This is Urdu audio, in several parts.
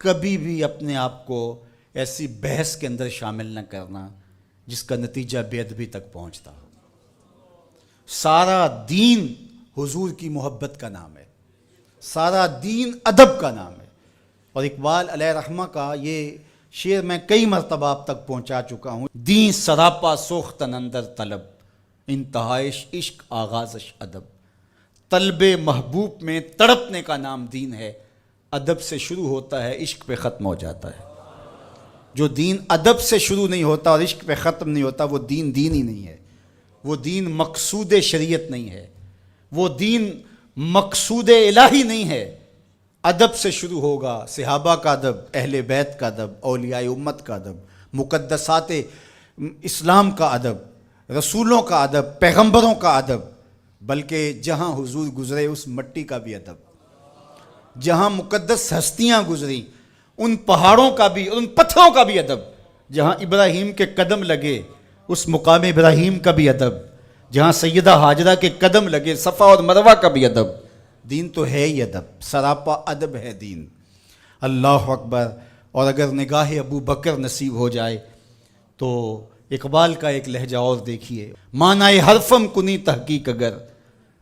کبھی بھی اپنے آپ کو ایسی بحث کے اندر شامل نہ کرنا جس کا نتیجہ بے ادبی تک پہنچتا ہو۔ سارا دین حضور کی محبت کا نام ہے، سارا دین ادب کا نام ہے۔ اور اقبال علیہ رحمہ کا یہ شعر میں کئی مرتبہ آپ تک پہنچا چکا ہوں۔ دین سراپا سوختن اندر طلب، انتہائش عشق آغازش ادب۔ طلب محبوب میں تڑپنے کا نام دین ہے، ادب سے شروع ہوتا ہے عشق پہ ختم ہو جاتا ہے۔ جو دین ادب سے شروع نہیں ہوتا اور عشق پہ ختم نہیں ہوتا وہ دین دین ہی نہیں ہے، وہ دین مقصود شریعت نہیں ہے، وہ دین مقصود الہی نہیں ہے۔ ادب سے شروع ہوگا، صحابہ کا ادب، اہل بیت کا ادب، اولیاء امت کا ادب، مقدسات اسلام کا ادب، رسولوں کا ادب، پیغمبروں کا ادب، بلکہ جہاں حضور گزرے اس مٹی کا بھی ادب، جہاں مقدس ہستیاں گزری ان پہاڑوں کا بھی، ان پتھروں کا بھی ادب، جہاں ابراہیم کے قدم لگے اس مقام ابراہیم کا بھی ادب، جہاں سیدہ ہاجرہ کے قدم لگے صفا اور مروہ کا بھی ادب۔ دین تو ہے ہی ادب، سراپا ادب ہے دین۔ اللہ اکبر۔ اور اگر نگاہ ابو بکر نصیب ہو جائے تو اقبال کا ایک لہجہ اور دیکھیے۔ معنی حرفم کنی تحقیق اگر،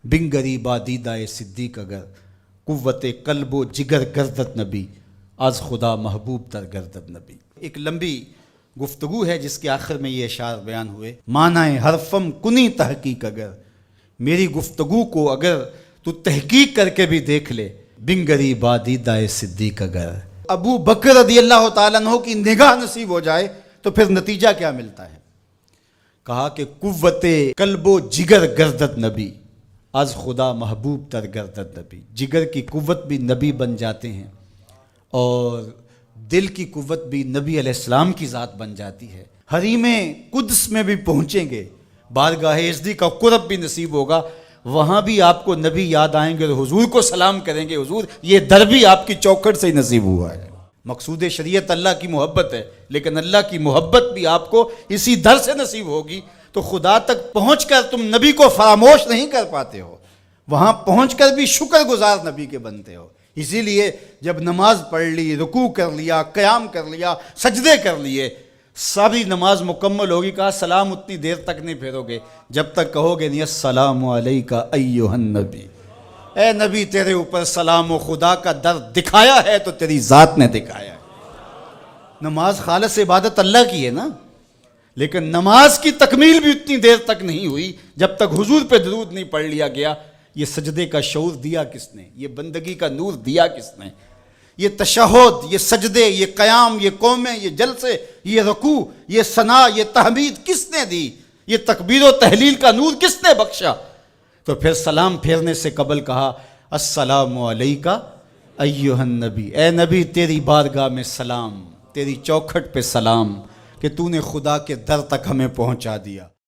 بنگری بادیدہ صدیق اگر، قوت قلب و جگر گردت نبی، از خدا محبوب تر گردت نبی۔ ایک لمبی گفتگو ہے جس کے آخر میں یہ اشعار بیان ہوئے۔ معنی حرفم کنی تحقیق اگر، میری گفتگو کو اگر تو تحقیق کر کے بھی دیکھ لے، بنگری بادیدہ صدیق اگر۔ ابو بکر رضی اللہ تعالیٰ عنہ کی نگاہ نصیب ہو جائے تو پھر نتیجہ کیا ملتا ہے؟ کہا کہ قوت قلب و جگر گردت نبی، از خدا محبوب تر گردت نبی۔ جگر کی قوت بھی نبی بن جاتے ہیں اور دل کی قوت بھی نبی علیہ السلام کی ذات بن جاتی ہے۔ حریم قدس میں بھی پہنچیں گے، بارگاہ ازدی کا قرب بھی نصیب ہوگا، وہاں بھی آپ کو نبی یاد آئیں گے اور حضور کو سلام کریں گے، حضور یہ در بھی آپ کی چوکھٹ سے ہی نصیب ہوا ہے۔ مقصود شریعت اللہ کی محبت ہے، لیکن اللہ کی محبت بھی آپ کو اسی در سے نصیب ہوگی، تو خدا تک پہنچ کر تم نبی کو فراموش نہیں کر پاتے ہو، وہاں پہنچ کر بھی شکر گزار نبی کے بنتے ہو۔ اسی لیے جب نماز پڑھ لی، رکوع کر لیا، قیام کر لیا، سجدے کر لیے، ساری نماز مکمل ہوگی، کہا سلام اتنی دیر تک نہیں پھیرو گے جب تک کہو گے نہیں السلام علیکہ ایھا النبی، اے نبی تیرے اوپر سلام و خدا کا در دکھایا ہے تو تیری ذات نے دکھایا ہے۔ نماز خالص عبادت اللہ کی ہے نا، لیکن نماز کی تکمیل بھی اتنی دیر تک نہیں ہوئی جب تک حضور پہ درود نہیں پڑھ لیا گیا۔ یہ سجدے کا شعور دیا کس نے؟ یہ بندگی کا نور دیا کس نے؟ یہ تشہد، یہ سجدے، یہ قیام، یہ قومیں، یہ جلسے، یہ رکوع، یہ ثنا، یہ تحمید کس نے دی؟ یہ تکبیر و تحلیل کا نور کس نے بخشا؟ تو پھر سلام پھیرنے سے قبل کہا السلام علیکہ ایھا النبی، اے نبی تیری بارگاہ میں سلام، تیری چوکھٹ پہ سلام کہ تو نے خدا کے در تک ہمیں پہنچا دیا۔